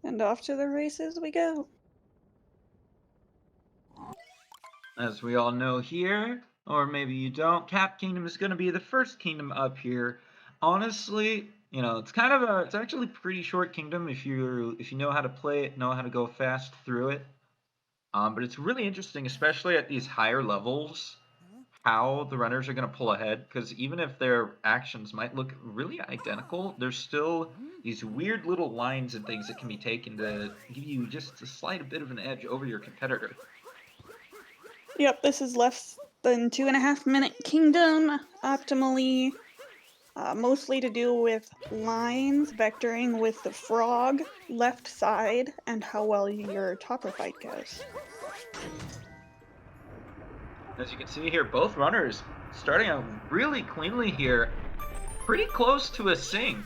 And off to the races we go. As we all know here, or maybe you don't, Cap Kingdom is going to be the first kingdom up here. Honestly, it's actually pretty short kingdom if you know how to play it, know how to go fast through it. But it's really interesting, especially at these higher levels, how the runners are going to pull ahead, because even if their actions might look really identical, there's still these weird little lines and things that can be taken to give you just a slight bit of an edge over your competitor. Yep, this is less than 2.5 minute kingdom, optimally, mostly to do with lines, vectoring with the frog, left side, and how well your topper fight goes. As you can see here, both runners starting out really cleanly here, pretty close to a sync.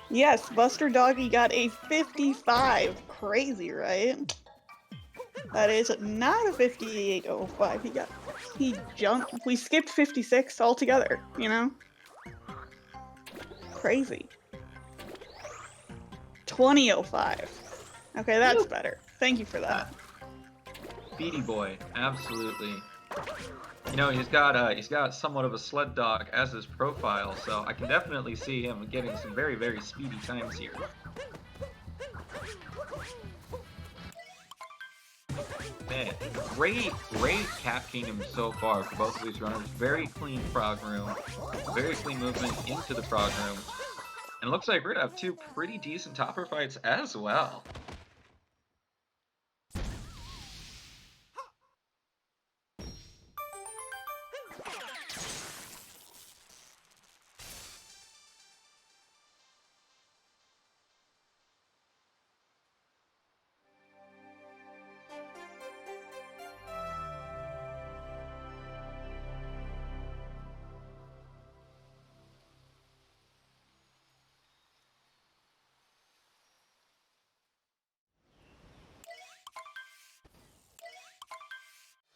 Yes, BusterDoggy got a 55. Crazy, right? That is not a 58.05. He jumped. We skipped 56 altogether, you know? Crazy. 20.05. Okay, that's better. Thank you for that. Speedy boy, absolutely. You know, he's got somewhat of a sled dog as his profile, so I can definitely see him getting some very, very speedy times here. Man, great Cap Kingdom so far for both of these runners. Very clean frog room, very clean movement into the frog room. And it looks like we're gonna have two pretty decent topper fights as well.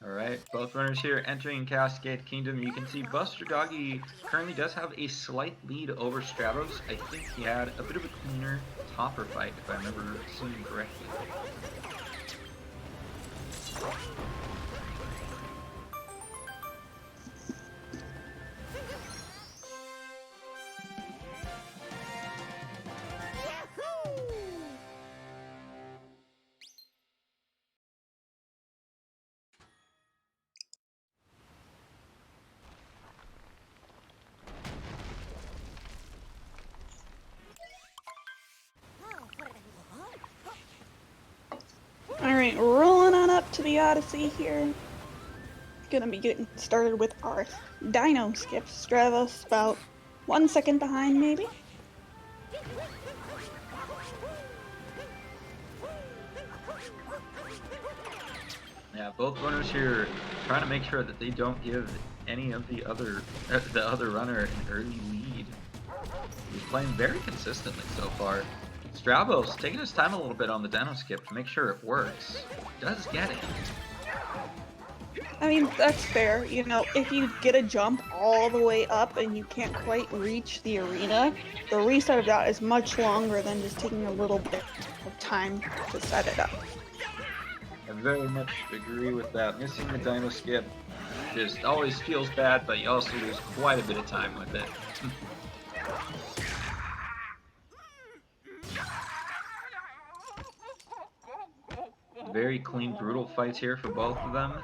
Alright, both runners here entering Cascade Kingdom. You can see BusterDoggy currently does have a slight lead over Stravos. I think he had a bit of a cleaner topper fight, if I remember seeing correctly. Alright, rolling on up to the Odyssey here. Gonna be getting started with our Dino skip. Stravos about 1 second behind, maybe. Yeah, both runners here trying to make sure that they don't give any of the other runner an early lead. He's playing very consistently so far. Stravos taking his time a little bit on the Dino skip to make sure it works. Does get it. I mean, that's fair. You know, if you get a jump all the way up and you can't quite reach the arena, the reset of that is much longer than just taking a little bit of time to set it up. I very much agree with that. Missing the Dino skip just always feels bad, but you also lose quite a bit of time with it. Very clean, brutal fights here for both of them.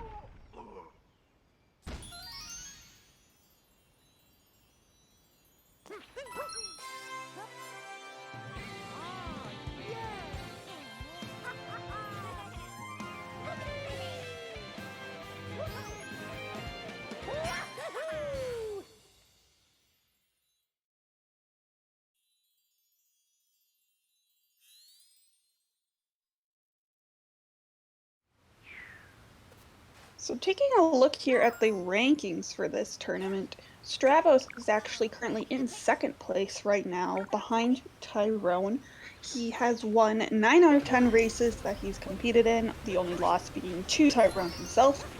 So taking a look here at the rankings for this tournament, Stravos is actually currently in second place right now, behind Tyrone. He has won 9 out of 10 races that he's competed in, the only loss being to Tyrone himself.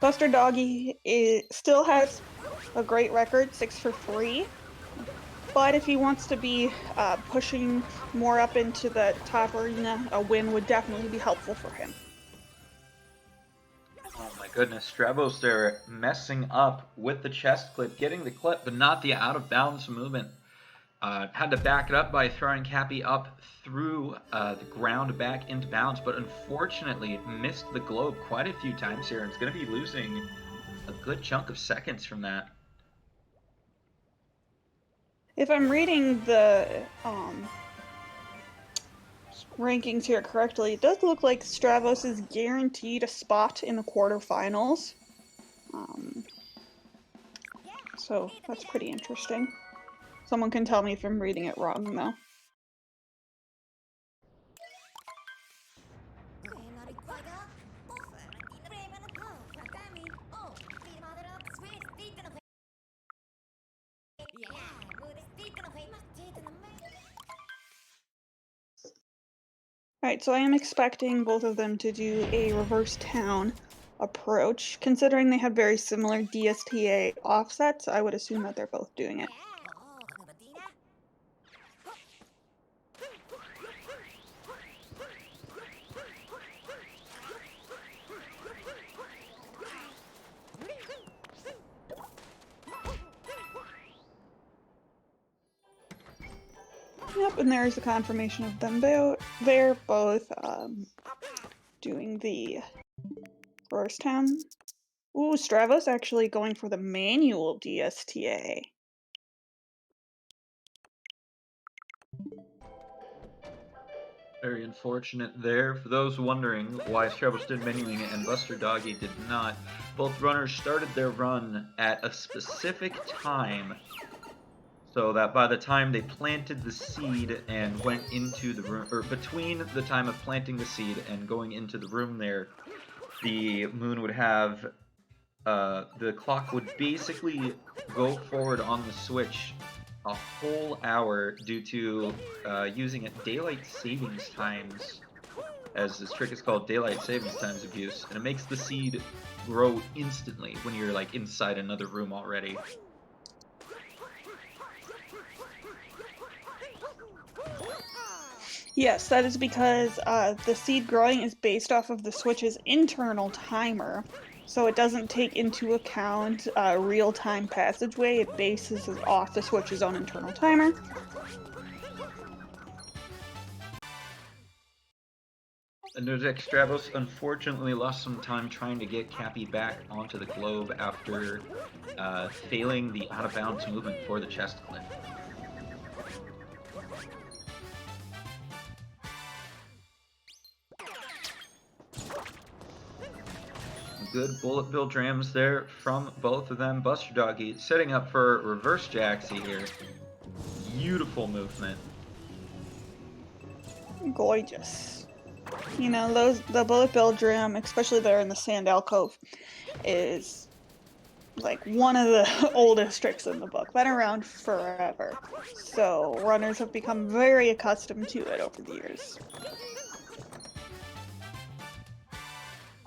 BusterDoggy still has a great record, 6 for 3. But if he wants to be pushing more up into the top arena, a win would definitely be helpful for him. Oh my goodness, Stravos there messing up with the chest clip, getting the clip, but not the out of bounds movement. Had to back it up by throwing Cappy up through the ground back into bounds, but unfortunately missed the globe quite a few times here, and it's going to be losing a good chunk of seconds from that. If I'm reading the rankings here correctly, it does look like Stravos is guaranteed a spot in the quarterfinals. So that's pretty interesting. Someone can tell me if I'm reading it wrong, though. Alright, so I am expecting both of them to do a reverse town approach. Considering they have very similar DSTA offsets, I would assume that they're both doing it. Yep, and there's the confirmation of them. They're both doing the reverse town. Ooh, Stravos actually going for the manual DSTA. Very unfortunate there. For those wondering why Stravos did manuing it and BusterDoggy did not, both runners started their run at a specific time, so that by the time they planted the seed and went into the room, or between the time of planting the seed and going into the room there, the moon would have, the clock would basically go forward on the switch a whole hour due to using it daylight savings times, as this trick is called daylight savings times abuse, and it makes the seed grow instantly when you're like inside another room already. Yes, that is because the seed growing is based off of the Switch's internal timer, so it doesn't take into account real-time passageway. It bases it off the Switch's own internal timer. And Stravos unfortunately lost some time trying to get Cappy back onto the globe after failing the out-of-bounds movement for the chest clip. Good bullet bill drams there from both of them. BusterDoggy setting up for reverse Jaxie here. Beautiful movement. Gorgeous. You know, the bullet bill dram, especially there in the sand alcove, is like one of the oldest tricks in the book. Been around forever. So runners have become very accustomed to it over the years.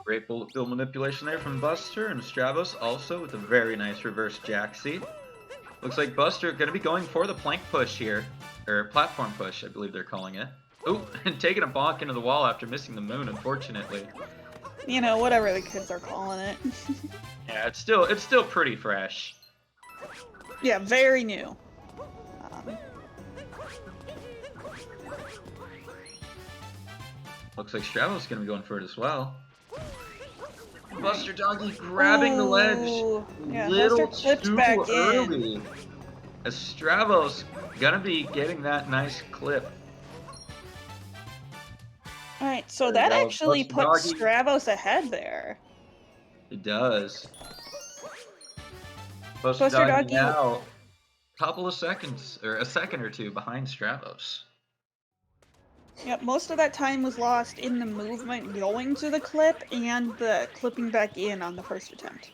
Great bullet bill manipulation there from Buster, and Stravos also with a very nice reverse Jaxie. Looks like Buster going to be going for the plank push here, or platform push, I believe they're calling it. Ooh, and taking a bonk into the wall after missing the moon, unfortunately. You know, whatever the kids are calling it. Yeah, it's still pretty fresh. Yeah, very new. Looks like Stravos is going to be going for it as well. BusterDoggy grabbing the ledge yeah, little Buster clipped too back early. in. As Stravos gonna be getting that nice clip. Alright, so There that you go, actually puts BusterDoggy. Stravos ahead there. It does. Buster BusterDoggy Doggy, now a couple of seconds, or a second or two behind Stravos. yep, most of that time was lost in the movement going to the clip and the clipping back in on the first attempt.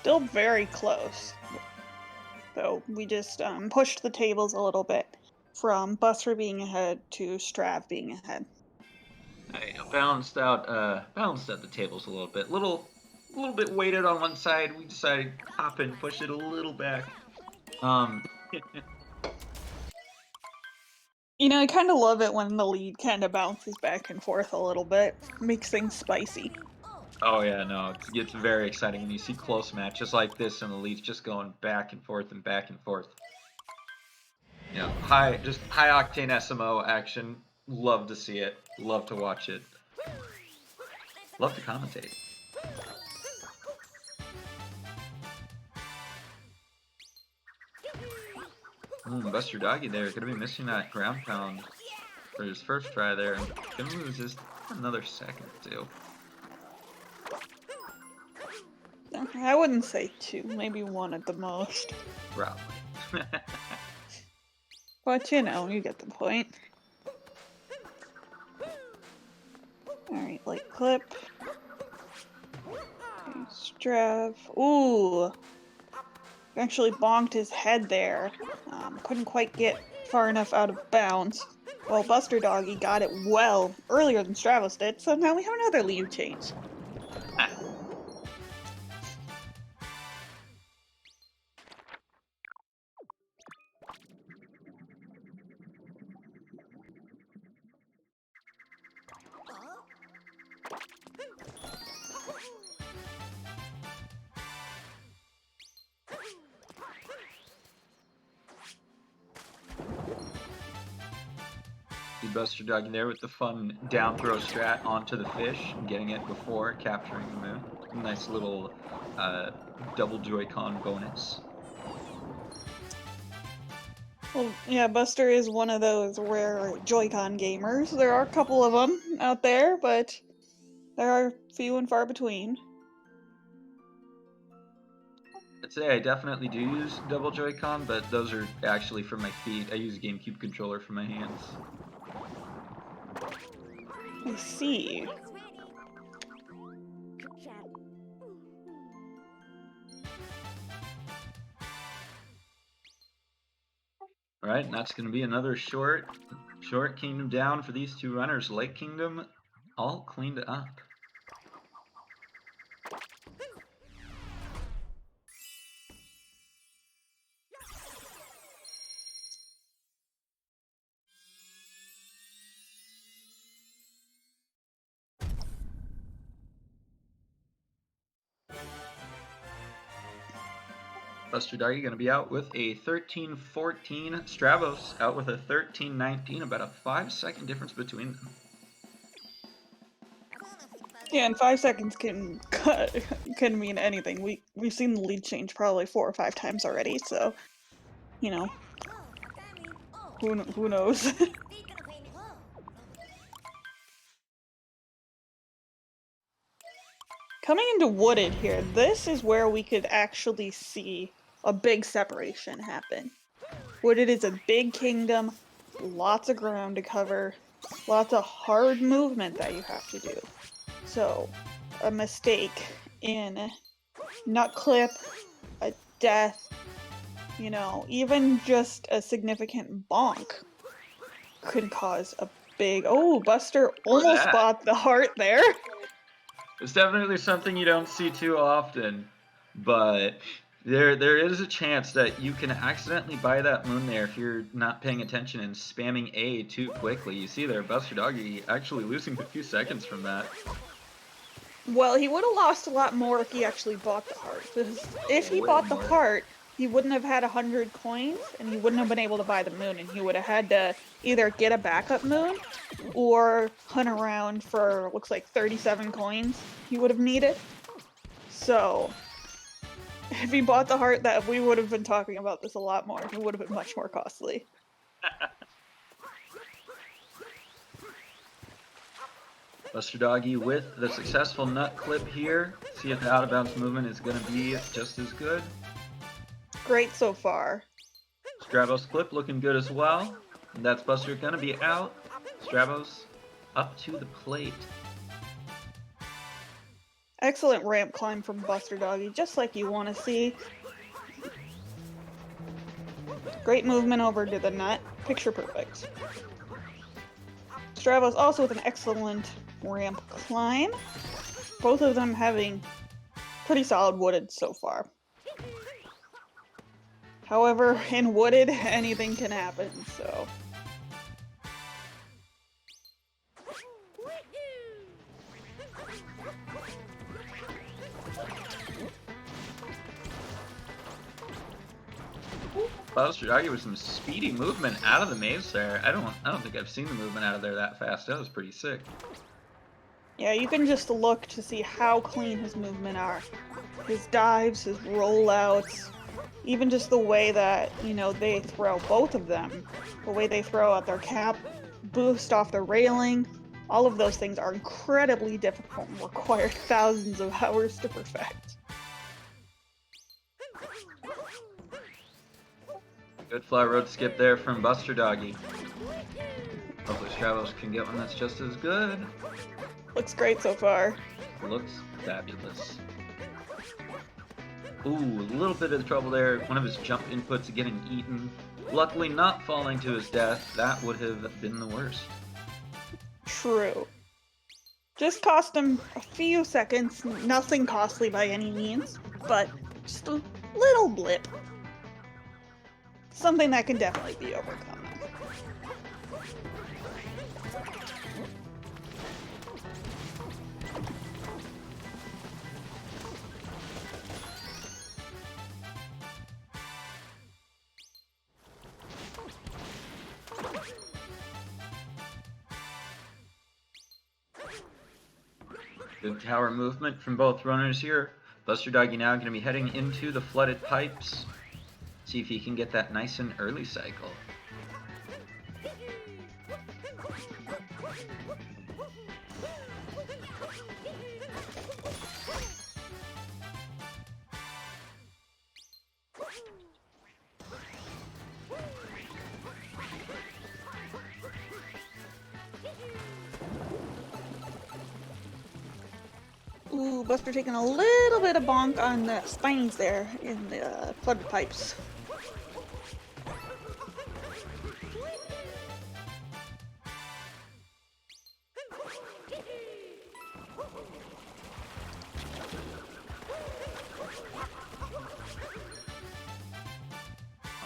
still very close. So we just pushed the tables a little bit from Buster being ahead to Strav being ahead. I balanced out the tables a little bit. Little bit weighted on one side. We decided to hop and push it a little back. You know, I kind of love it when the lead kind of bounces back and forth a little bit. Makes things spicy. Oh yeah, no, it gets very exciting when you see close matches like this and the leads just going back and forth and back and forth. You know, high octane SMO action. Love to see it. Love to watch it. Love to commentate. BusterDoggy there, gonna be missing that ground pound for his first try there. Gonna lose just another second or two. I wouldn't say 2, maybe 1 at the most. Probably. But you know, you get the point. Alright, light clip. Okay, Strav. Ooh! Actually bonked his head there. Couldn't quite get far enough out of bounds. Well, BusterDoggy got it well earlier than Stravos did, so now we have another lead change. BusterDoggy there with the fun down throw strat onto the fish, getting it before capturing the moon. Nice little double Joy-Con bonus. Well, yeah, Buster is one of those rare Joy-Con gamers. There are a couple of them out there, but there are few and far between. I'd say I definitely do use double Joy-Con, but those are actually for my feet. I use a GameCube controller for my hands. I see. Alright, and that's going to be another short kingdom down for these two runners. Lake Kingdom all cleaned up. BusterDoggy going to be out with a 13-14. Stravos out with a 13-19. About a 5-second difference between them. Yeah, and 5 seconds can mean anything. We've seen the lead change probably 4 or 5 times already, so you know, who knows? Coming into Wooded here, this is where we could actually see a big separation happen. Wooded is a big kingdom, lots of ground to cover, lots of hard movement that you have to do. So, a mistake in nut clip, a death, you know, even just a significant bonk could cause a big... Oh, Buster almost bought the heart there. It's definitely something you don't see too often, but there is a chance that you can accidentally buy that moon there if you're not paying attention and spamming A too quickly. You see there, BusterDoggy actually losing a few seconds from that. Well, he would have lost a lot more if he actually bought the heart. If he bought the heart, he wouldn't have had 100 coins, and he wouldn't have been able to buy the moon, and he would have had to either get a backup moon, or hunt around for, looks like 37 coins he would have needed. So, if he bought the heart, that we would have been talking about this a lot more. It would have been much more costly. BusterDoggy with the successful nut clip here. See if the out of bounds movement is going to be just as good. Great so far. Stravos clip looking good as well. And that's Buster going to be out. Stravos up to the plate. Excellent ramp climb from BusterDoggy, just like you want to see. Great movement over to the nut. Picture perfect. Stravos also with an excellent ramp climb. Both of them having pretty solid wooded so far. However, in wooded, anything can happen, so... BusterDoggy with some speedy movement out of the maze there. I don't think I've seen the movement out of there that fast. That was pretty sick. Yeah, you can just look to see how clean his movement are. His dives, his rollouts, even just the way that, you know, they throw, both of them. The way they throw out their cap, boost off the railing, all of those things are incredibly difficult and require thousands of hours to perfect. Good fly road skip there from BusterDoggy. Hopefully Stravos can get one that's just as good. Looks great so far. Looks fabulous. Ooh, a little bit of trouble there. One of his jump inputs getting eaten. Luckily not falling to his death. That would have been the worst. True. Just cost him a few seconds, nothing costly by any means, but just a little blip. Something that can definitely be overcome. Good tower movement from both runners here. BusterDoggy now going to be heading into the flooded pipes. See if he can get that nice and early cycle. Ooh, Buster taking a little bit of bonk on the spinies there in the flooded pipes.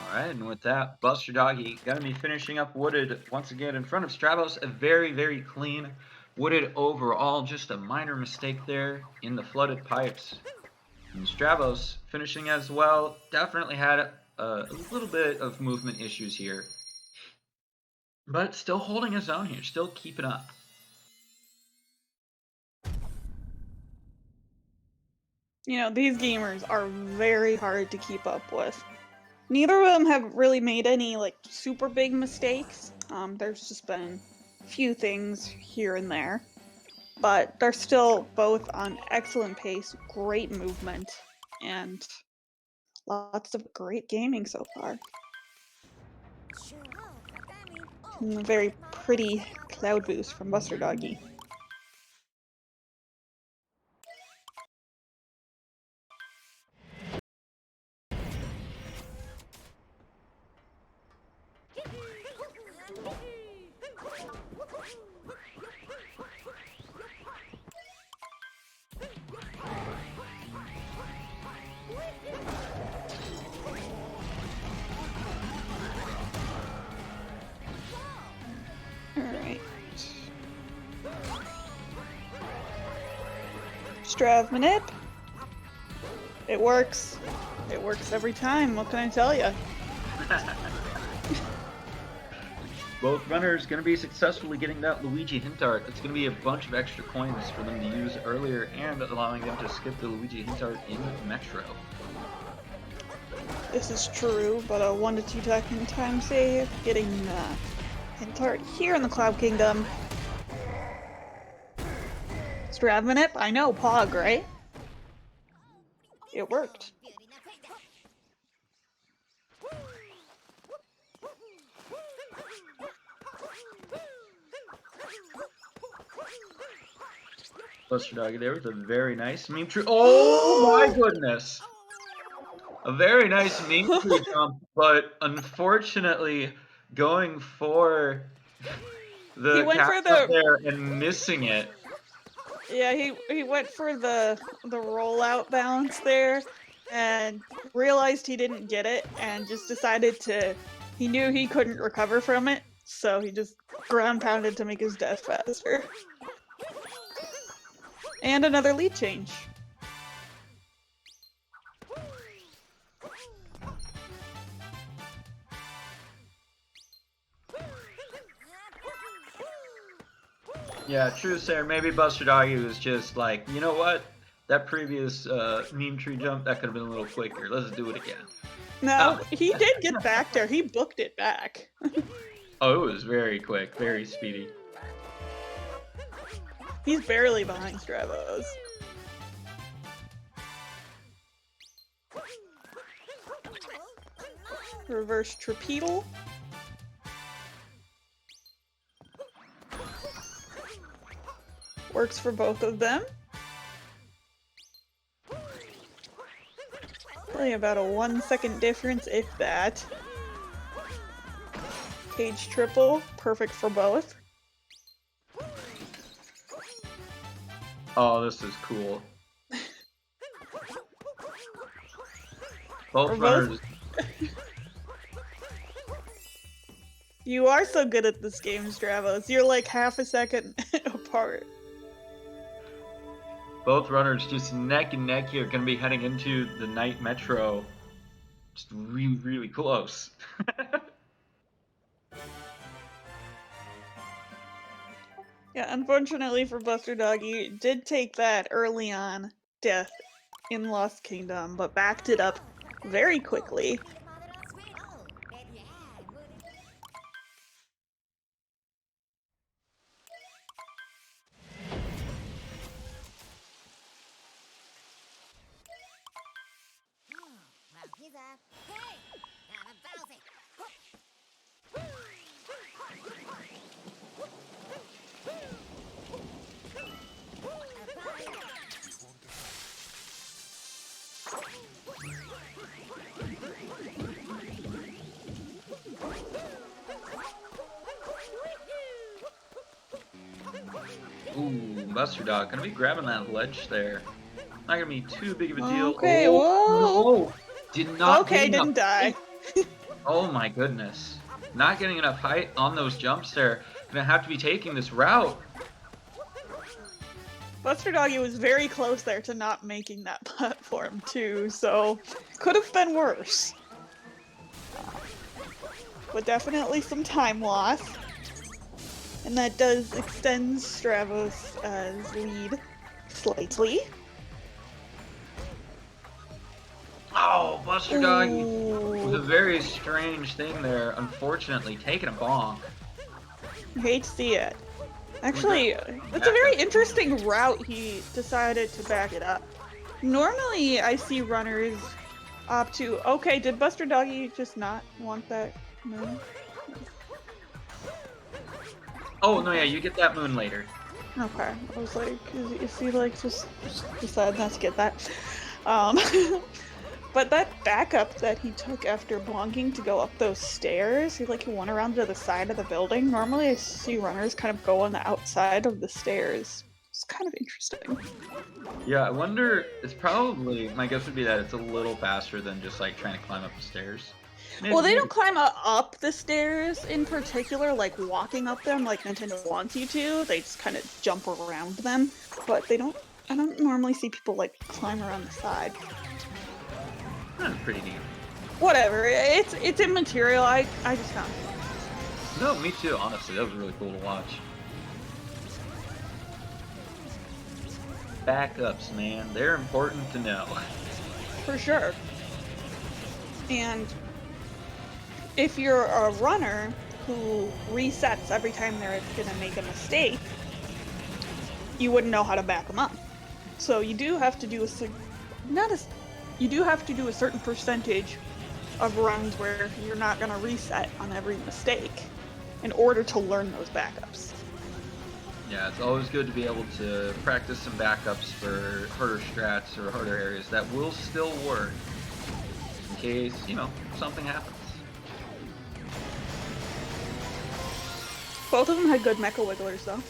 Alright, and with that, BusterDoggy going to be finishing up wooded once again in front of Stravos. A very, very clean wooded overall. Just a minor mistake there in the flooded pipes. And Stravos finishing as well. Definitely had a little bit of movement issues here. But still holding his own here. Still keeping up. You know, these gamers are very hard to keep up with. Neither of them have really made any, like, super big mistakes. There's just been a few things here and there. But they're still both on excellent pace, great movement, and lots of great gaming so far. And a very pretty cloud boost from BusterDoggy. Alright. Strav manip. It works. It works every time. What can I tell you? Both runners going to be successfully getting that Luigi hint art. It's going to be a bunch of extra coins for them to use earlier and allowing them to skip the Luigi hint art in Metro. This is true, but a 1 to 2 second time save, getting hint art here in the Cloud Kingdom. Strav manip, I know, Pog, right? It worked. BusterDoggy there with a very nice meme tree. Oh my goodness! A very nice meme tree jump, but unfortunately going for He the went catch for up the there and missing it. yeah, he went for the rollout bounce there and realized he didn't get it and just decided to he knew he couldn't recover from it, so he just ground pounded to make his death faster. And another lead change. Yeah, true, Sarah. Maybe BusterDoggy was just like, you know what? That previous meme tree jump, that could have been a little quicker. Let's do it again. No, Oh, he did get back there. He booked it back. oh, it was very quick, very speedy. He's barely behind Stravos. Reverse trapedal. Works for both of them. Probably about a 1 second difference, if that. Cage triple, perfect for both. Oh, this is cool. Both For runners. You are so good at this game, Stravos. You're like half a second apart. Both runners just neck and neck here, going to be heading into the night metro. Just really, really close. Yeah, unfortunately for BusterDoggy, did take that early on death in Lost Kingdom, but backed it up very quickly. Ooh, BusterDog gonna be grabbing that ledge there. Not gonna be too big of a deal. Okay, oh, whoa! no! Did not Okay, get enough didn't die. height. Oh my goodness. Not getting enough height on those jumps there. Gonna have to be taking this route. BusterDoggy was very close there to not making that platform too, so could have been worse. But definitely some time loss. And that does extend Stravos' lead slightly. Oh, BusterDoggy with a very strange thing there. Unfortunately, taking a bonk. I hate to see it. Actually, it's a very interesting route he decided to back it up. Normally, I see runners opt to, okay, did BusterDoggy just not want that moon? Oh, no, yeah, you get that moon later. Okay, I was like, is he like just decided not to get that? But that backup that he took after bonking to go up those stairs, he went around to the side of the building. Normally I see runners kind of go on the outside of the stairs. It's kind of interesting. Yeah, I wonder, it's probably, my guess would be that it's a little faster than just like trying to climb up the stairs. Maybe. Well, they don't climb up the stairs in particular, like walking up them like Nintendo wants you to. They just kind of jump around them, but I don't normally see people like climb around the side. Pretty neat. Whatever, it's immaterial. I just found it. No, me too, honestly. That was really cool to watch. Backups, man. They're important to know. For sure. And if you're a runner who resets every time they're gonna make a mistake, you wouldn't know how to back them up. So you do have to do you do have to do a certain percentage of runs where you're not gonna reset on every mistake in order to learn those backups. Yeah, it's always good to be able to practice some backups for harder strats or harder areas that will still work in case, you know, something happens. Both of them had good Mecha Wigglers, though.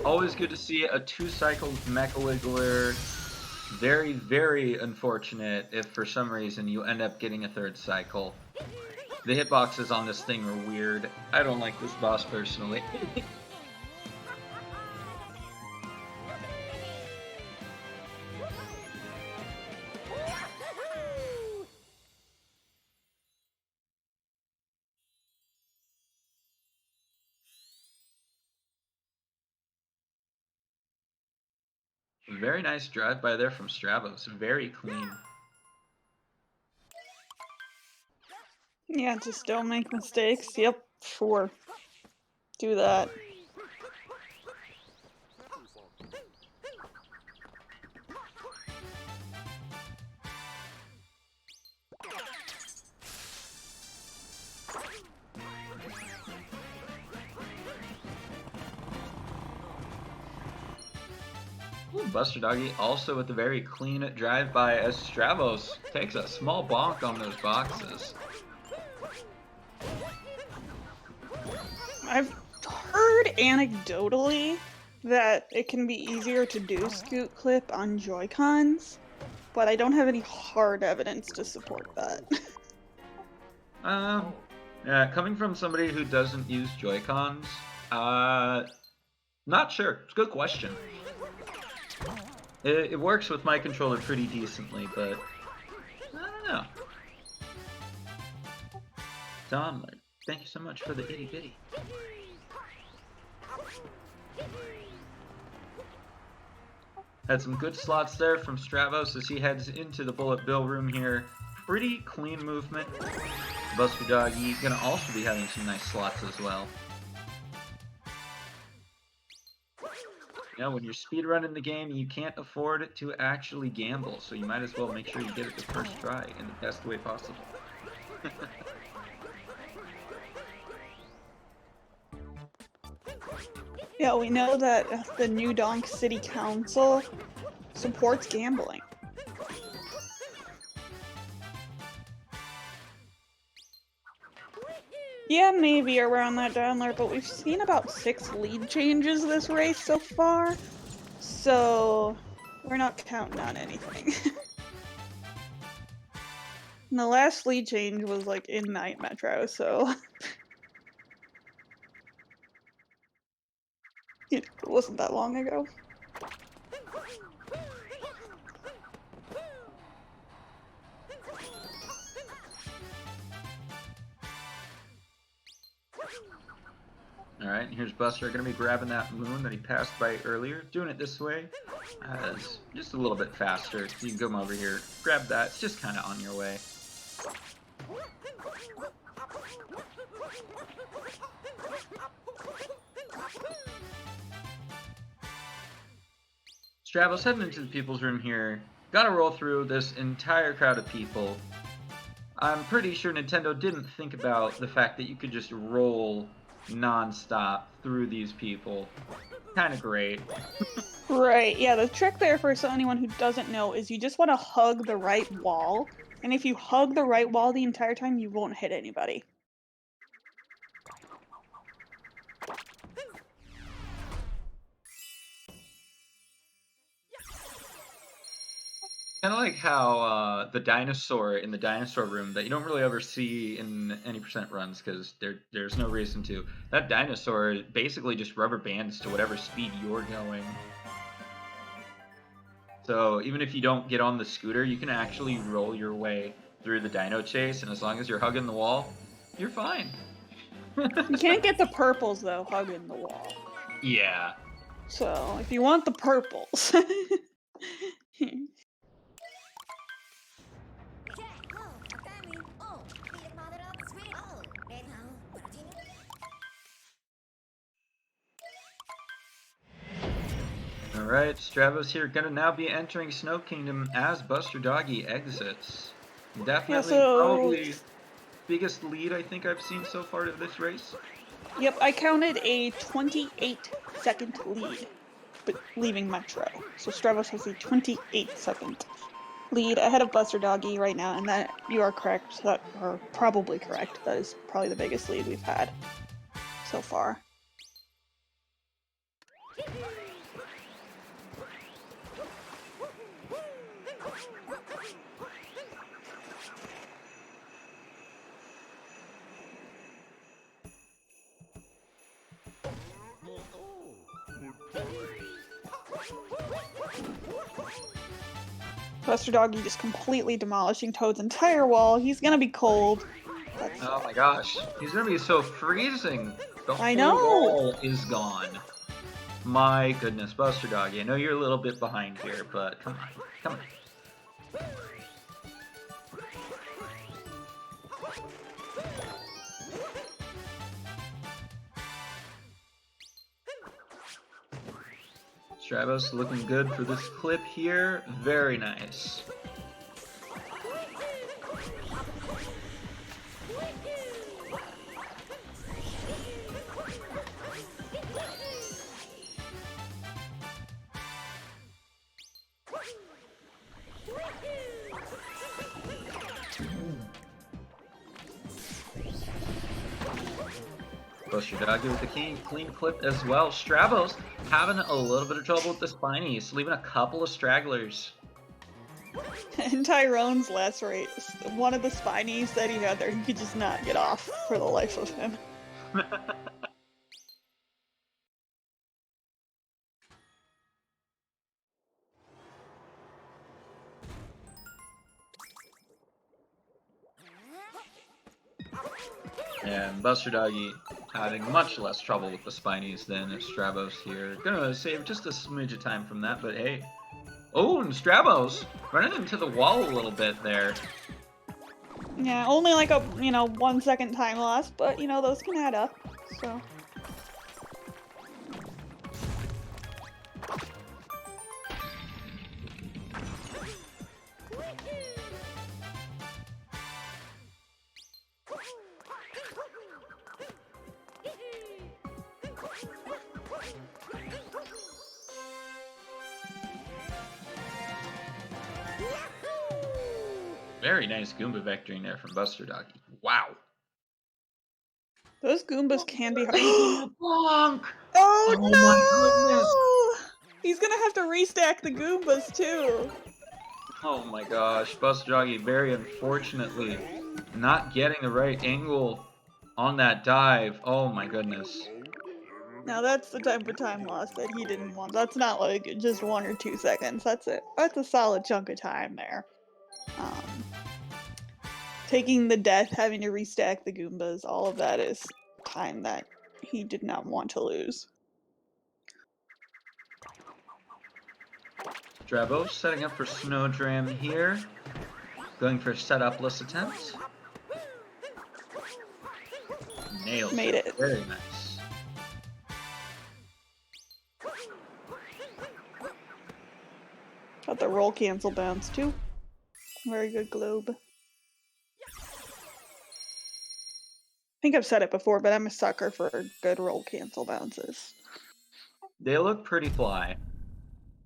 Always good to see a 2-cycle Mecha Wiggler. Very, very unfortunate if for some reason you end up getting a 3rd cycle. The hitboxes on this thing are weird. I don't like this boss personally. Very nice drive by there from Stravos. Very clean. Yeah, just don't make mistakes. Yep, sure. Do that. Ooh, BusterDoggy also with a very clean drive by as Stravos takes a small bonk on those boxes. I've heard anecdotally that it can be easier to do scoot clip on Joy-Cons, but I don't have any hard evidence to support that. Yeah, coming from somebody who doesn't use Joy-Cons, not sure. It's a good question. It works with my controller pretty decently, but I don't know. Donler, thank you so much for the itty bitty. Had some good slots there from Stravos as he heads into the Bullet Bill room here. Pretty clean movement. BusterDoggy gonna also be having some nice slots as well. You know, when you're speedrunning the game, you can't afford to actually gamble, so you might as well make sure you get it the first try in the best way possible. Yeah, we know that the New Donk City Council supports gambling. Yeah, maybe around that downler, but we've seen about 6 lead changes this race so far, so we're not counting on anything. And the last lead change was like in Night Metro, so it wasn't that long ago. Alright, here's Buster gonna be grabbing that moon that he passed by earlier, doing it this way. It's just a little bit faster. You can come over here, grab that, it's just kinda on your way. Stravos heading into the people's room here. Gotta roll through this entire crowd of people. I'm pretty sure Nintendo didn't think about the fact that you could just roll non-stop through these people. Kinda great. Right, yeah, the trick there for anyone who doesn't know is you just want to hug the right wall, and if you hug the right wall the entire time, you won't hit anybody. Kind of like how the dinosaur in the dinosaur room that you don't really ever see in any percent runs because there's no reason to. That dinosaur basically just rubber bands to whatever speed you're going. So even if you don't get on the scooter, you can actually roll your way through the dino chase, and as long as you're hugging the wall, you're fine. You can't get the purples though, hugging the wall. Yeah. So, if you want the purples. Alright, Stravos here, gonna now be entering Snow Kingdom as BusterDoggy exits. Definitely, Yeah, so probably biggest lead I think I've seen so far of this race. Yep, I counted a 28-second lead, but leaving Metro. So Stravos has a 28-second lead ahead of BusterDoggy right now, and that you are correct. That are probably correct. That is probably the biggest lead we've had so far. BusterDoggy just completely demolishing Toad's entire wall. He's gonna be cold. That's Oh my gosh, he's gonna be so freezing. The I whole know. wall is gone. My goodness, BusterDoggy. I know you're a little bit behind here, but come on, come on. Stravos looking good for this clip here. Very nice. BusterDoggy with the clean clip as well. Stravos having a little bit of trouble with the spinies, leaving a couple of stragglers. And Tyrone's last race, one of the spinies that he had there, he could just not get off for the life of him. And BusterDoggy having much less trouble with the spinies than Stravos here. Gonna save just a smidge of time from that, but hey. Oh, and Stravos running into the wall a little bit there. Yeah, only like a 1 second time loss, but those can add up. So. Very nice Goomba vectoring there from BusterDoggy. Wow. Those Goombas can be hard. Bonk! Oh Oh my goodness! no! He's gonna have to restack the Goombas too. Oh my gosh, BusterDoggy very unfortunately not getting the right angle on that dive. Oh my goodness. Now that's the type of time loss that he didn't want. That's not like just 1 or 2 seconds. That's it. That's a solid chunk of time there. Taking the death, having to restack the Goombas, all of that is time that he did not want to lose. Stravos setting up for Snowdram here. Going for a setup-less attempt. Nails Made it. Very nice. Got the roll cancel bounce too. Very good globe. I think I've said it before, but I'm a sucker for good roll cancel bounces. They look pretty fly.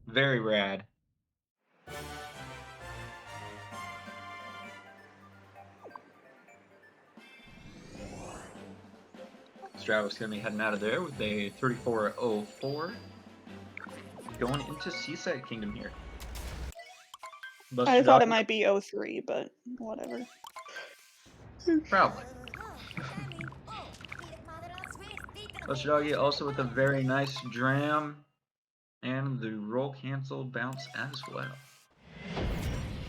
Very rad. Stravos gonna be heading out of there with a 34.04. Going into Seaside Kingdom here. I thought it might be 03, but whatever. Probably. BusterDoggy also with a very nice dram and the roll cancel bounce as well.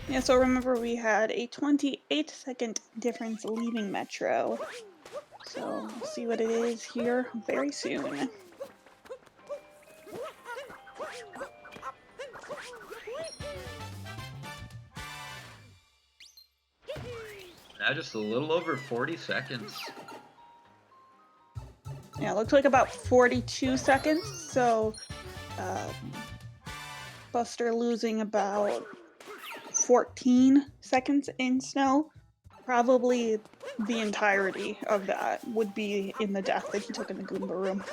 Yeah, so remember we had a 28-second difference leaving Metro. So we'll see what it is here very soon. Now just a little over 40 seconds. Yeah, it looks like about 42 seconds, so Buster losing about 14 seconds in snow. Probably the entirety of that would be in the death that he took in the Goomba room.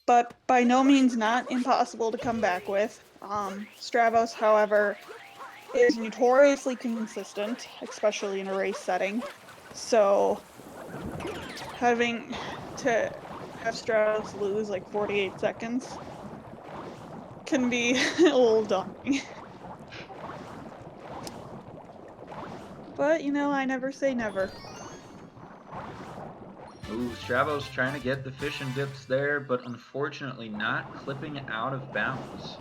But by no means not impossible to come back with. Stravos, however, is notoriously consistent, especially in a race setting. So having to have Stravos lose like 48 seconds can be a little daunting. But, you know, I never say never. Ooh, Stravos trying to get the fish and dips there, but unfortunately not clipping out of bounds.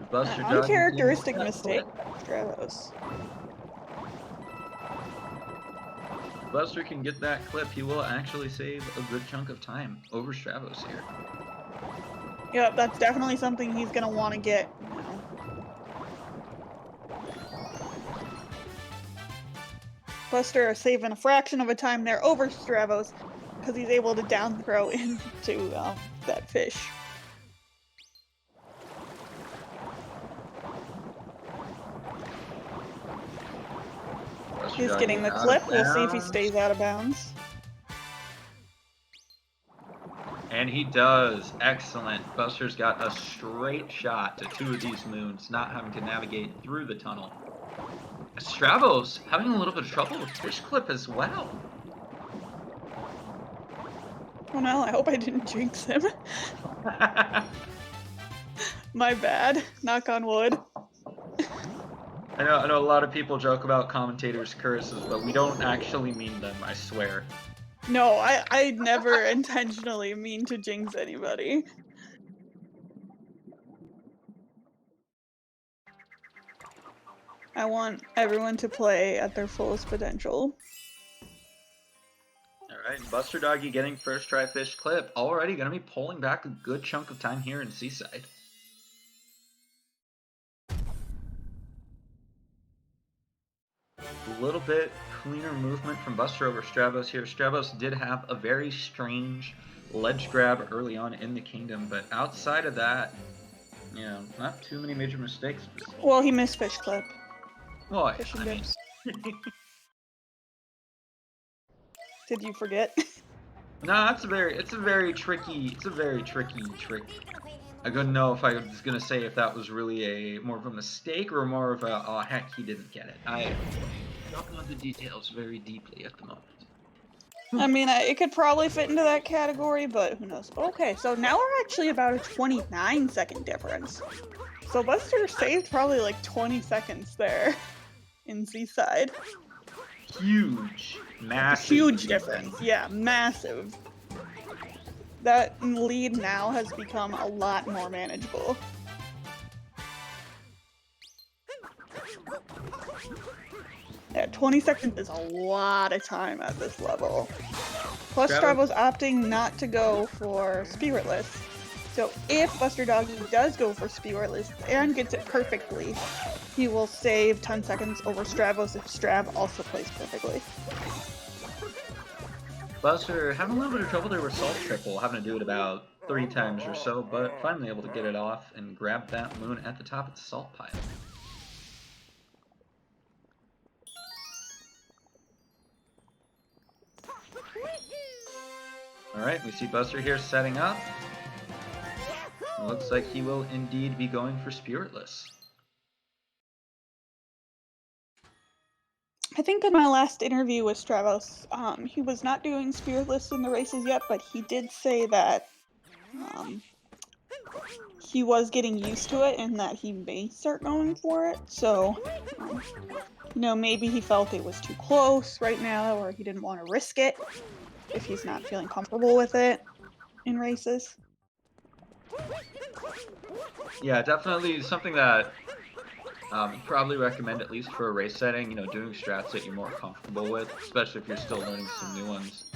An BusterDoggy uncharacteristic mistake by Stravos. Buster can get that clip, he will actually save a good chunk of time over Stravos here. Yep, that's definitely something he's gonna want to get now. Buster saving a fraction of a time there over Stravos because he's able to down throw into that fish. He's getting the clip. We'll see if he stays out of bounds. And he does. Excellent. Buster's got a straight shot to 2 of these moons, not having to navigate through the tunnel. Stravos having a little bit of trouble with fish clip as well. Oh no, I hope I didn't jinx him. My bad. Knock on wood. I know a lot of people joke about commentators' curses, but we don't actually mean them, I swear. No, I never intentionally mean to jinx anybody. I want everyone to play at their fullest potential. Alright, BusterDoggy getting first try fish clip. Already going to be pulling back a good chunk of time here in Seaside. A little bit cleaner movement from Buster over Stravos here. Stravos did have a very strange ledge grab early on in the kingdom, but outside of that, you know, not too many major mistakes. Well, he missed fish clip. Well, Fish and I mean... dips. Did you forget? No, it's a very tricky trick. I couldn't know if I was gonna say if that was really more of a mistake or more of a, oh heck, he didn't get it. I don't know the details very deeply at the moment. I mean, it could probably fit into that category, but who knows. Okay, so now we're actually about a 29-second difference. So Buster saved probably like 20 seconds there in Seaside. Huge. Massive. Huge difference. Yeah, massive. That lead now has become a lot more manageable. Yeah, 20 seconds is a lot of time at this level. Plus, Stravos opting not to go for Spiritless. So if BusterDoggy does go for Spiritless and gets it perfectly, he will save 10 seconds over Stravos if Strav also plays perfectly. Buster having a little bit of trouble there with Salt Triple, having to do it about 3 times or so, but finally able to get it off and grab that moon at the top of the salt pile. Alright, we see Buster here setting up. It looks like he will indeed be going for Spiritless. I think in my last interview with Stravos, he was not doing Spiritless in the races yet, but he did say that he was getting used to it and that he may start going for it. So, you know, maybe he felt it was too close right now, or he didn't want to risk it if he's not feeling comfortable with it in races. Yeah, definitely something that probably recommend at least for a race setting, you know, doing strats that you're more comfortable with, especially if you're still learning some new ones.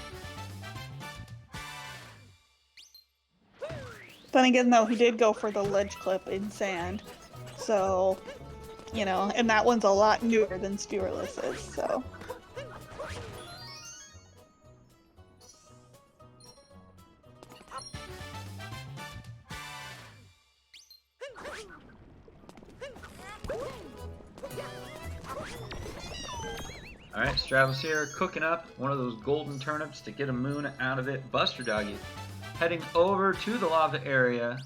Then again, though, he did go for the ledge clip in sand. So, you know, and that one's a lot newer than Spiritless is, so. All right, Stravos here, cooking up one of those golden turnips to get a moon out of it. BusterDoggy heading over to the lava area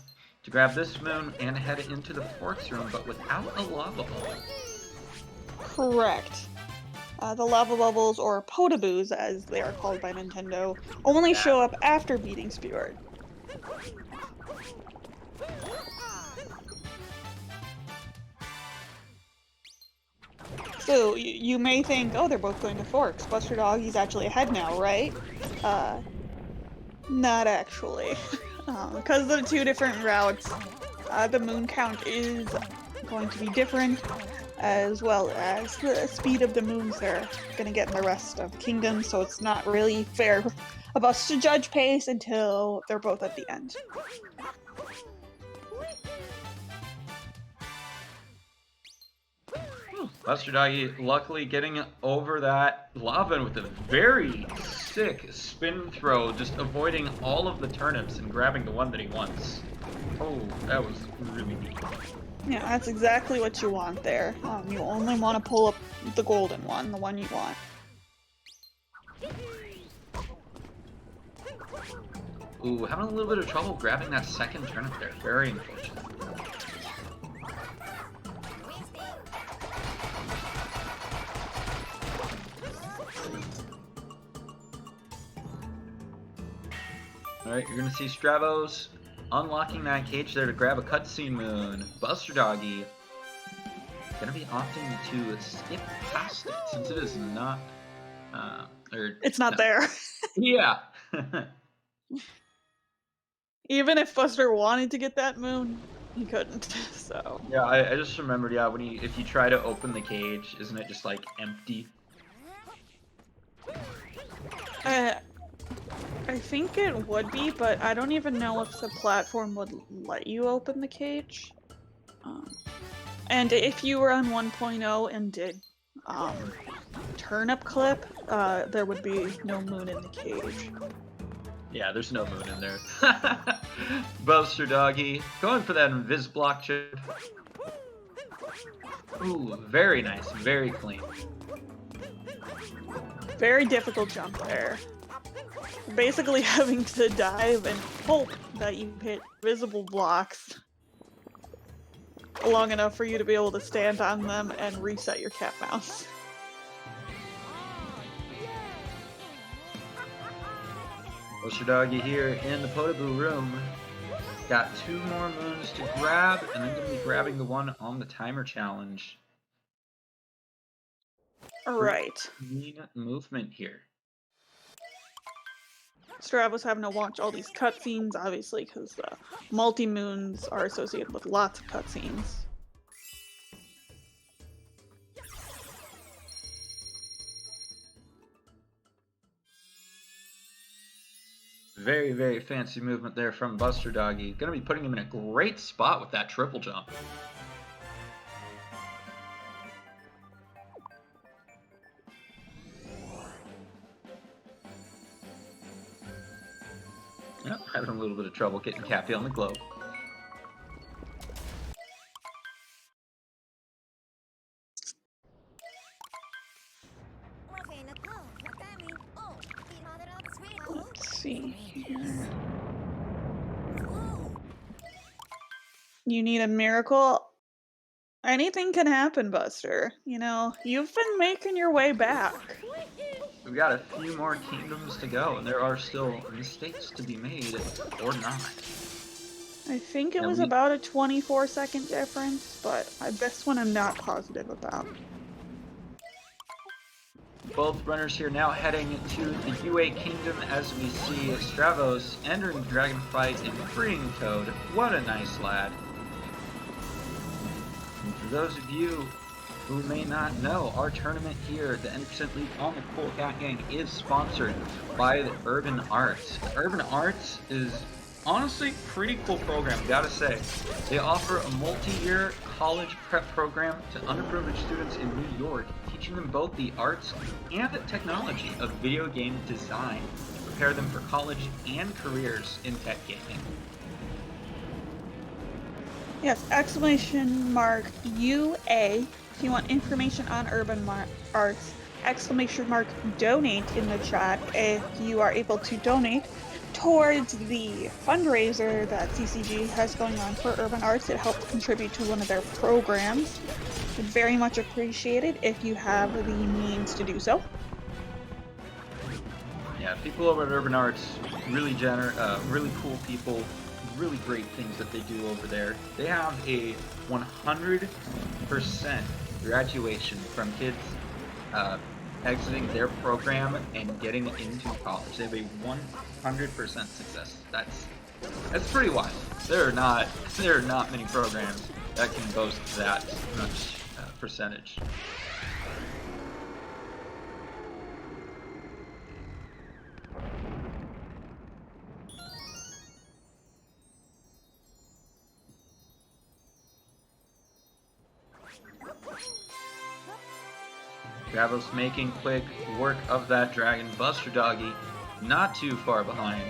to grab this moon and head into the forks room, but without a lava bubble. Correct. The lava bubbles, or potaboos as they are called by Nintendo, only show up after beating Spewart. So you may think, oh, they're both going to forks. BusterDoggy's actually ahead now, right? Not actually. Because of the two different routes, the moon count is going to be different, as well as the speed of the moons they're going to get in the rest of the kingdom, so it's not really fair of us to judge pace until they're both at the end. BusterDoggy luckily getting over that lava with a very sick spin throw, just avoiding all of the turnips and grabbing the one that he wants. Oh, that was really neat. Yeah, that's exactly what you want there. You only want to pull up the golden one, the one you want. Ooh, having a little bit of trouble grabbing that second turnip there. Very unfortunate. Alright, you're gonna see Stravos unlocking that cage there to grab a cutscene moon. BusterDoggy gonna be opting to skip past it since it is not it's not there. Yeah. Even if Buster wanted to get that moon, he couldn't, so. Yeah, I just remembered, yeah, when if you try to open the cage, isn't it just like empty? I think it would be, but I don't even know if the platform would let you open the cage. And if you were on 1.0 and did turnip clip, there would be no moon in the cage. Yeah, there's no moon in there. BusterDoggy going for that invis block chip. Ooh, very nice, very clean. Very difficult jump there. Basically having to dive and hope that you hit visible blocks long enough for you to be able to stand on them and reset your cat mouse. BusterDoggy here in the Potaboo room. Got 2 more moons to grab, and then gonna be grabbing the one on the timer challenge. Alright. Clean movement here. Stravos having to watch all these cutscenes, obviously, because multi-moons are associated with lots of cutscenes. Very, very fancy movement there from BusterDoggy. Gonna be putting him in a great spot with that triple jump. Yep, having a little bit of trouble getting Cappy on the globe. Let's see here. You need a miracle? Anything can happen, Buster. You know, you've been making your way back. We've got a few more kingdoms to go, and there are still mistakes to be made, or not. I think it was about a 24-second difference, but this one I'm not positive about. Both runners here now heading to the UA Kingdom as we see Stravos entering Dragon Fight and freeing Toad. What a nice lad. And for those of you who may not know, our tournament here, the N% League on the Cool Cat Gang, is sponsored by the Urban Arts. Urban Arts is honestly pretty cool program, gotta say. They offer a multi-year college prep program to underprivileged students in New York, teaching them both the arts and the technology of video game design to prepare them for college and careers in tech gaming. Yes, !UA. If you want information on Urban Arts, exclamation mark donate in the chat if you are able to donate towards the fundraiser that CCG has going on for Urban Arts. It helps contribute to one of their programs. Would very much appreciate it if you have the means to do so. Yeah, people over at Urban Arts, really really cool people, really great things that they do over there. They have a 100% graduation from kids exiting their program and getting into college. They have a 100% success. That's pretty wild. There are not many programs that can boast that much percentage. Stravos making quick work of that dragon. BusterDoggy not too far behind.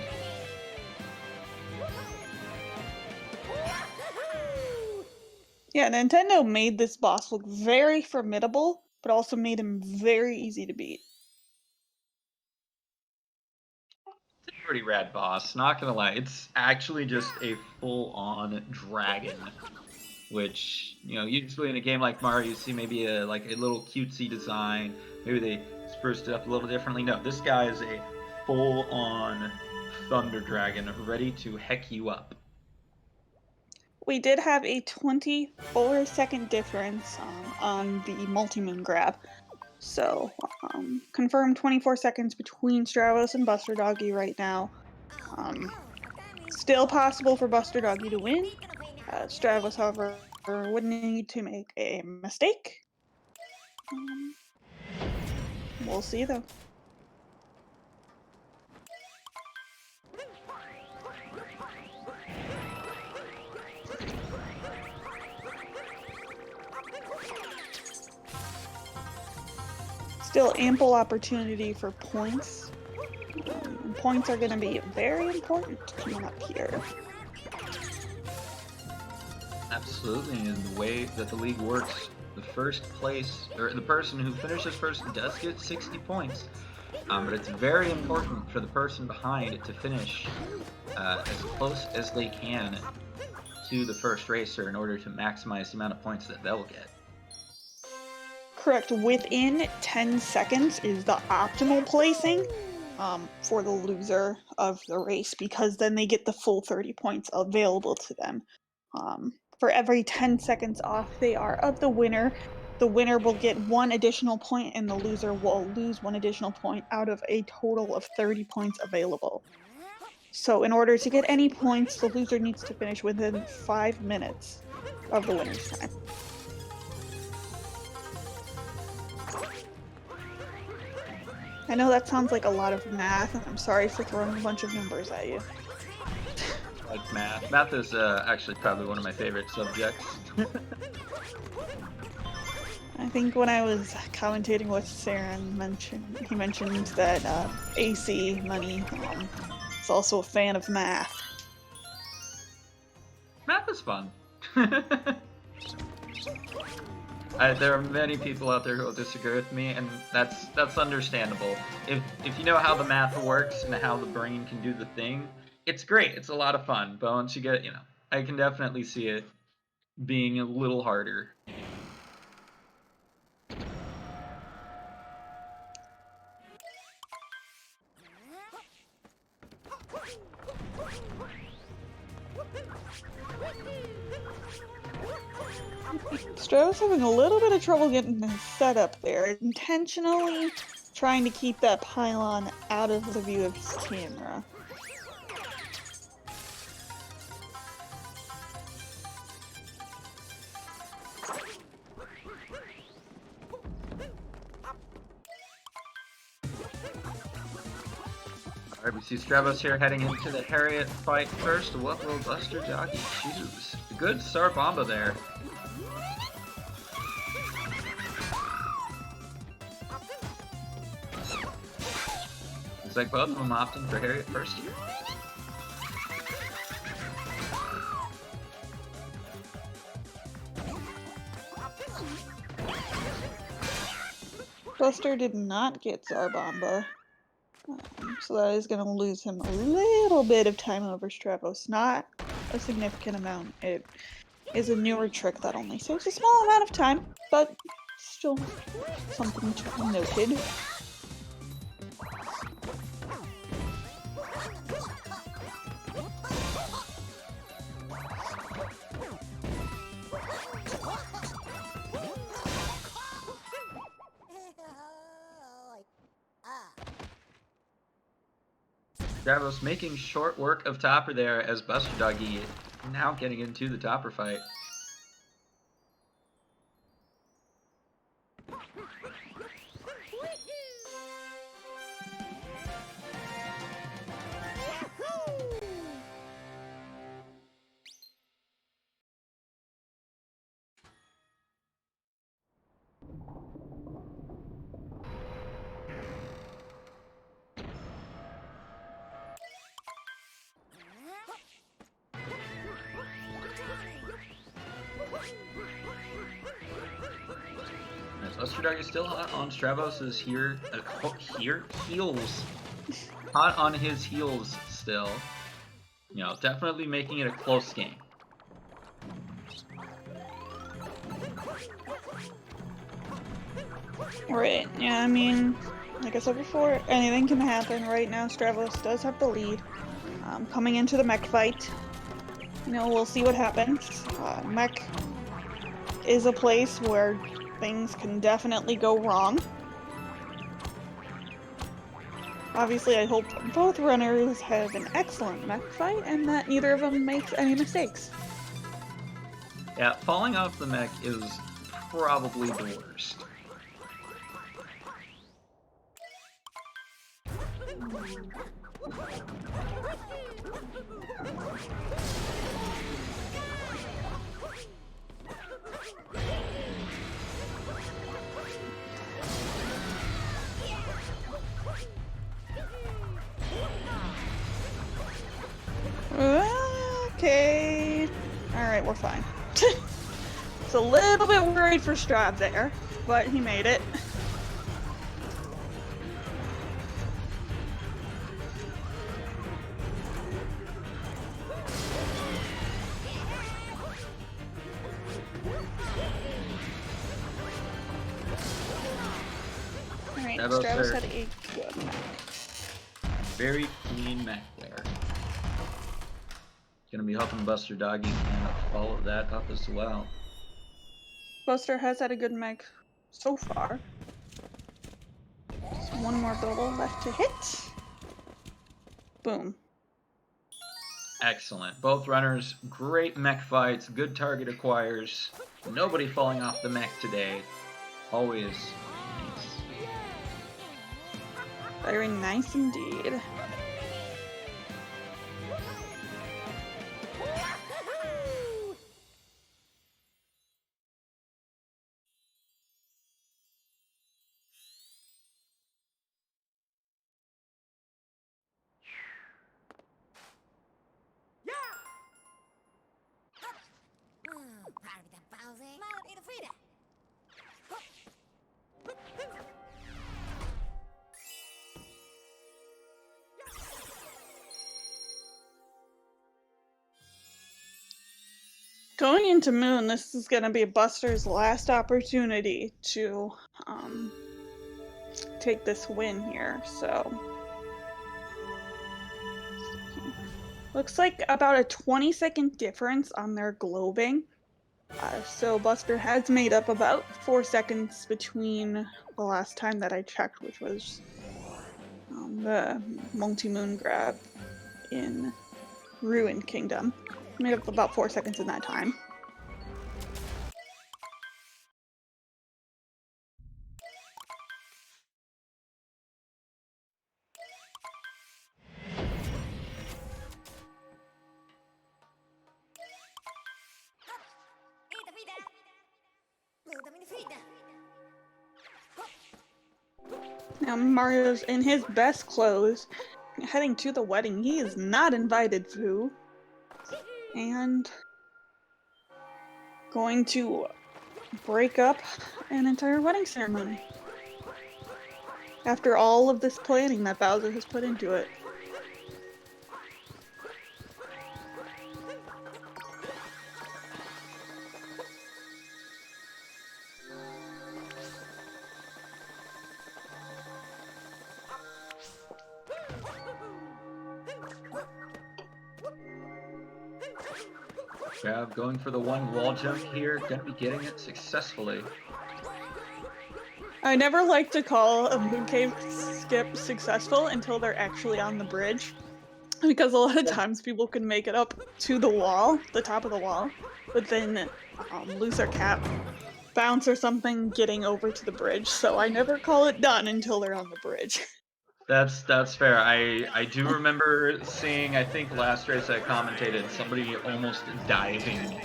Yeah, Nintendo made this boss look very formidable, but also made him very easy to beat. It's a pretty rad boss, not gonna lie. It's actually just a full-on dragon, which, you know, usually in a game like Mario, you see maybe a little cutesy design. Maybe they spruced it up a little differently. No, this guy is a full-on thunder dragon, ready to heck you up. We did have a 24-second difference on the multi-moon grab. So, confirmed 24 seconds between Stravos and BusterDoggy right now. Still possible for BusterDoggy to win. Stravos, however, would need to make a mistake. We'll see, though. Still ample opportunity for points. Points are going to be very important coming up here. Absolutely, and the way that the league works, the first place, or the person who finishes first does get 60 points. But it's very important for the person behind to finish as close as they can to the first racer in order to maximize the amount of points that they'll get. Correct. Within 10 seconds is the optimal placing for the loser of the race, because then they get the full 30 points available to them. For every 10 seconds off they are of the winner will get 1 additional point, and the loser will lose 1 additional point out of a total of 30 points available. So in order to get any points, the loser needs to finish within 5 minutes of the winner's time. I know that sounds like a lot of math, and I'm sorry for throwing a bunch of numbers at you. Like math. Math is actually probably one of my favorite subjects. I think when I was commentating with Saren, he mentioned that AC Money is also a fan of math. Math is fun. There are many people out there who will disagree with me, and that's understandable. If you know how the math works and how the brain can do the thing, it's great. It's a lot of fun. But once you get, I can definitely see it being a little harder. Stravos having a little bit of trouble getting the setup there, intentionally trying to keep that pylon out of the view of his camera. Alright, we see Stravos here heading into the Harriet fight first. What will BusterDoggy choose? A good Star Bomba there. Looks like both of them opting for Harriet first here. Buster did not get Zarbomba, so that is going to lose him a little bit of time over Stravos. Not a significant amount. It is a newer trick that only saves a small amount of time, but still something to be noted. Stravos making short work of Topper there as BusterDoggy now getting into the Topper fight. BusterDoggy is still hot on Stravos' heels. Hot on his heels still. You know, definitely making it a close game. Right, yeah, I mean, like I said before, anything can happen. Right now, Stravos does have the lead. Coming into the mech fight, you know, we'll see what happens. Mech is a place where things can definitely go wrong. Obviously, I hope both runners have an excellent mech fight and that neither of them makes any mistakes. Yeah, falling off the mech is probably the worst. Okay. Alright, we're fine. It's a little bit worried for Strav there, but he made it. Alright, Stravos had a good mech. Very clean mech there. Gonna be helping BusterDoggy and follow that up as well. Buster has had a good mech so far. Just one more bubble left to hit. Boom. Excellent. Both runners, great mech fights, good target acquires. Nobody falling off the mech today. Always nice. Very nice indeed. Going into Moon, this is going to be Buster's last opportunity to take this win here, so looks like about a 20-second difference on their globing. So Buster has made up about 4 seconds between the last time that I checked, which was the multi-moon grab in Ruined Kingdom. Made up about 4 seconds in that time. Now Mario's in his best clothes, heading to the wedding. He is not invited to, and going to break up an entire wedding ceremony. After all of this planning that Bowser has put into it. Strav going for the one wall jump here, gonna be getting it successfully. I never like to call a moon cave skip successful until they're actually on the bridge. Because a lot of times people can make it up to the wall, the top of the wall, but then lose their cap, bounce or something getting over to the bridge. So I never call it done until they're on the bridge. That's fair. I do remember seeing, I think last race I commentated, somebody almost diving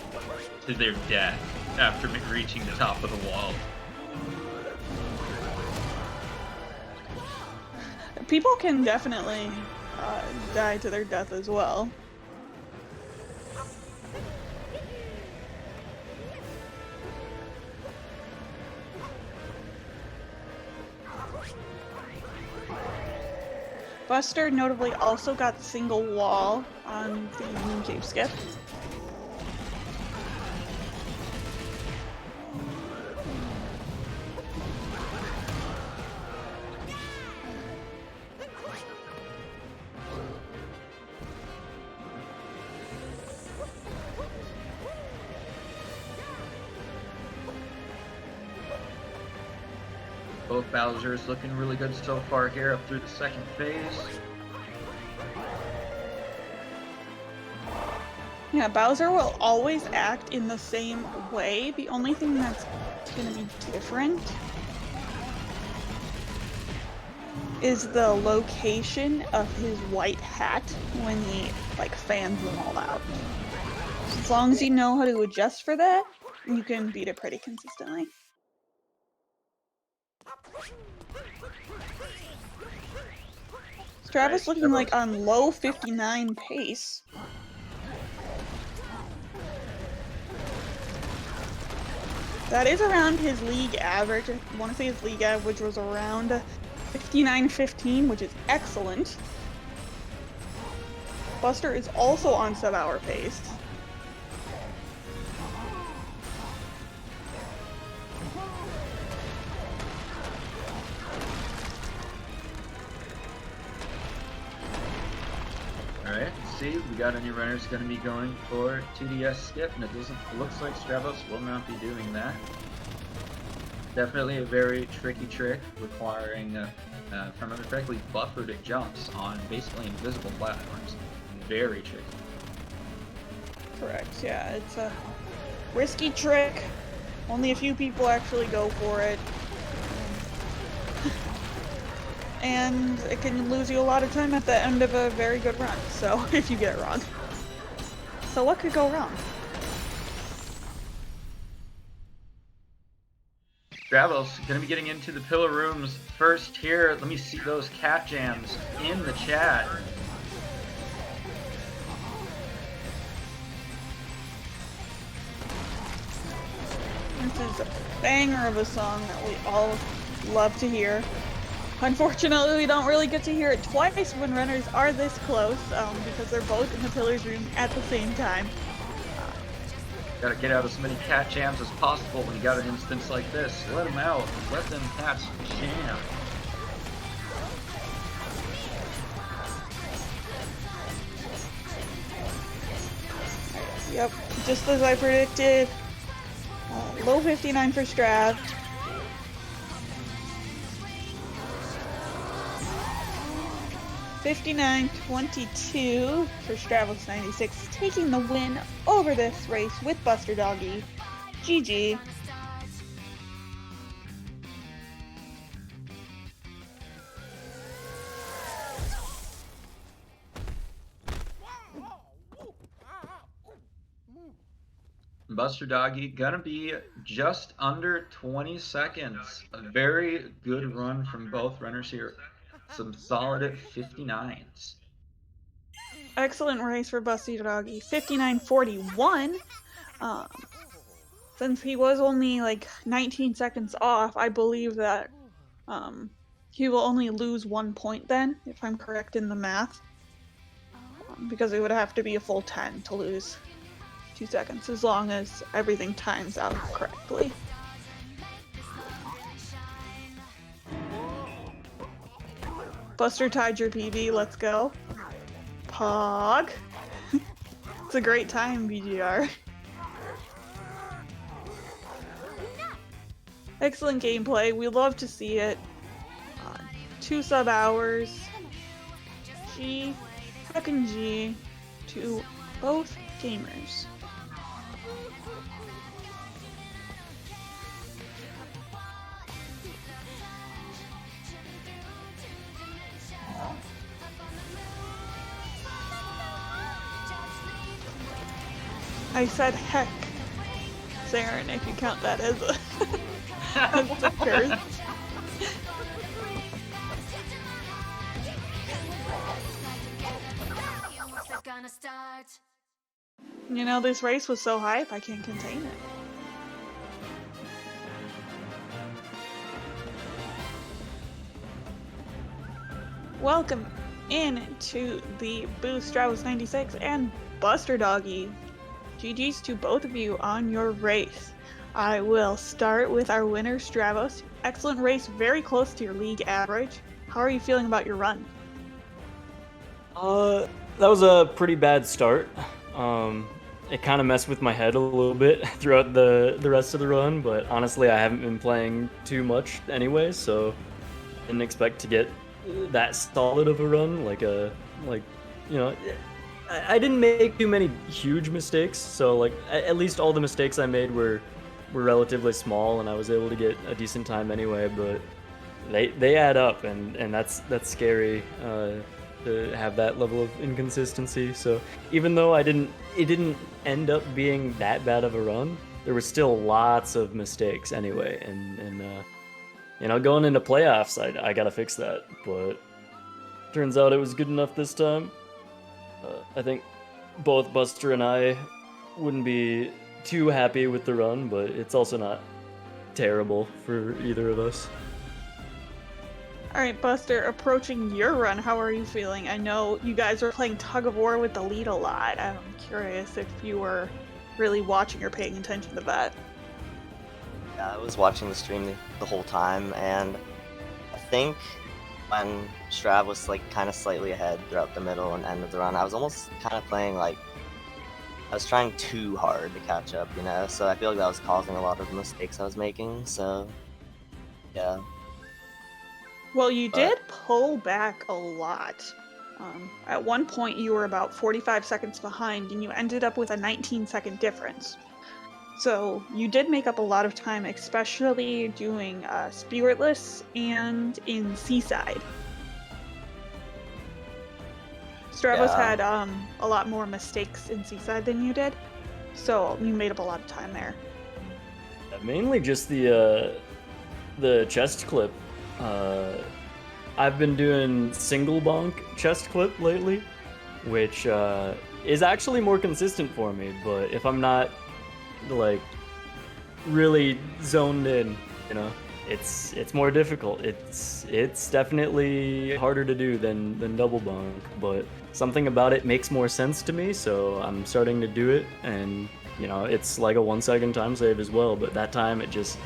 to their death after reaching the top of the wall. People can definitely die to their death as well. Buster notably also got single wall on the Moon Cave skip. Both Bowsers looking really good so far here up through the second phase. Yeah, Bowser will always act in the same way. The only thing that's going to be different is the location of his white hat when he fans them all out. As long as you know how to adjust for that, you can beat it pretty consistently. Stravos looking like on low 59 pace. That is around his league average. I want to say his league average was around 59.15, which is excellent. Buster is also on sub-hour pace. Alright, let's see, we got any runners going to be going for 2DS skip, and it looks like Stravos will not be doing that. Definitely a very tricky trick, requiring, if I remember correctly, buffered jumps on basically invisible platforms. Very tricky. Correct, yeah, it's a risky trick. Only a few people actually go for it. And it can lose you a lot of time at the end of a very good run, so if you get it wrong. So what could go wrong? Stravos gonna be getting into the pillar rooms first here. Let me see those cat jams in the chat. This is a banger of a song that we all love to hear. Unfortunately, we don't really get to hear it twice when runners are this close, because they're both in the pillars room at the same time. Gotta get out as many cat jams as possible when you got an instance like this. Let them out. Let them cats jam. Yep, just as I predicted. Low 59 for Strav. $59.22 for Stravos96, taking the win over this race with BusterDoggy. GG. BusterDoggy gonna be just under 20 seconds. A very good run from both runners here. Some solid 59s. Excellent race for BusterDoggy. 59.41. Since he was only 19 seconds off, I believe that He will only lose 1 point then, if I'm correct in the math. Because it would have to be a full 10 to lose 2 seconds, as long as everything times out correctly. Buster tied your PB, let's go. Pog. It's a great time, BGR. Excellent gameplay, we love to see it. 2 sub hours. G, fucking G, to both gamers. I said heck, Saren, if you count that as a, as a curse. You know, this race was so hype, I can't contain it. Welcome in to the BusterDoggy and BusterDoggy. GG's to both of you on your race. I will start with our winner, Stravos. Excellent race, very close to your league average. How are you feeling about your run? That was a pretty bad start. It kind of messed with my head a little bit throughout the rest of the run, but honestly, I haven't been playing too much anyway, so didn't expect to get that solid of a run. I didn't make too many huge mistakes, so like at least all the mistakes I made were relatively small, and I was able to get a decent time anyway. But they add up, and that's scary. To have that level of inconsistency. So even though it didn't end up being that bad of a run, there were still lots of mistakes anyway. And going into playoffs, I gotta fix that. But turns out it was good enough this time. I think both Buster and I wouldn't be too happy with the run, but it's also not terrible for either of us. Alright, Buster, approaching your run, how are you feeling? I know you guys were playing tug of war with the lead a lot. I'm curious if you were really watching or paying attention to that. Yeah, I was watching the stream the whole time, and I think when Strav was like kind of slightly ahead throughout the middle and end of the run, I was almost kind of playing like I was trying too hard to catch up, you know? So I feel like that was causing a lot of the mistakes I was making, so yeah. Well, you did pull back a lot. At one point, you were about 45 seconds behind, and you ended up with a 19-second difference. So you did make up a lot of time, especially doing Spiritless and in Seaside. Stravos had a lot more mistakes in Seaside than you did, so you made up a lot of time there. Mainly just the chest clip. I've been doing single bonk chest clip lately, which is actually more consistent for me, but if I'm not like really zoned in, it's more difficult. It's definitely harder to do than double bonk, but something about it makes more sense to me, so I'm starting to do it, and it's like a 1 second time save as well, but that time it just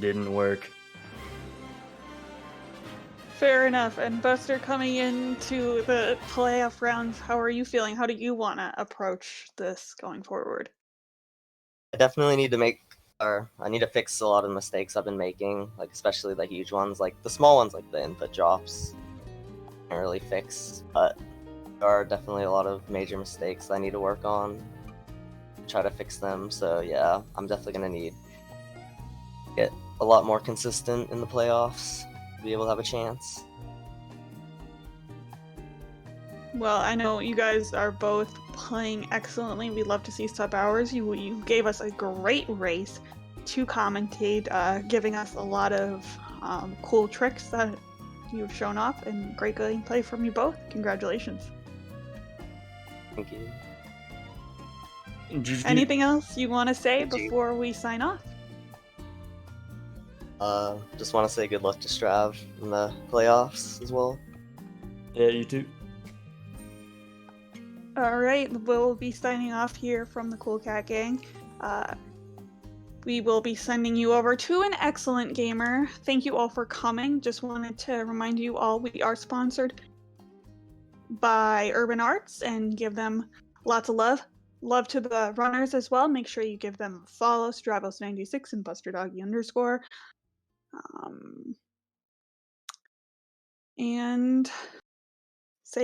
didn't work. Fair enough. And Buster, coming into the playoff rounds, how are you feeling? How do you want to approach this going forward? I definitely need to fix a lot of the mistakes I've been making, like especially the huge ones, like the small ones like the input drops I can't really fix, but there are definitely a lot of major mistakes I need to work on, try to fix them. So yeah, I'm definitely gonna need to get a lot more consistent in the playoffs to be able to have a chance. Well, I know you guys are both playing excellently. We love to see sub hours. You gave us a great race to commentate, giving us a lot of cool tricks that you've shown off, and great gameplay from you both. Congratulations. Thank you. Anything else you want to say before we sign off? Just want to say good luck to Strav in the playoffs as well. Yeah, you too. All right, we'll be signing off here from the Cool Cat Gang. We will be sending you over to an excellent gamer. Thank you all for coming. Just wanted to remind you all we are sponsored by Urban Arts and give them lots of love. Love to the runners as well. Make sure you give them a follow, Stravos96 and BusterDoggy_. And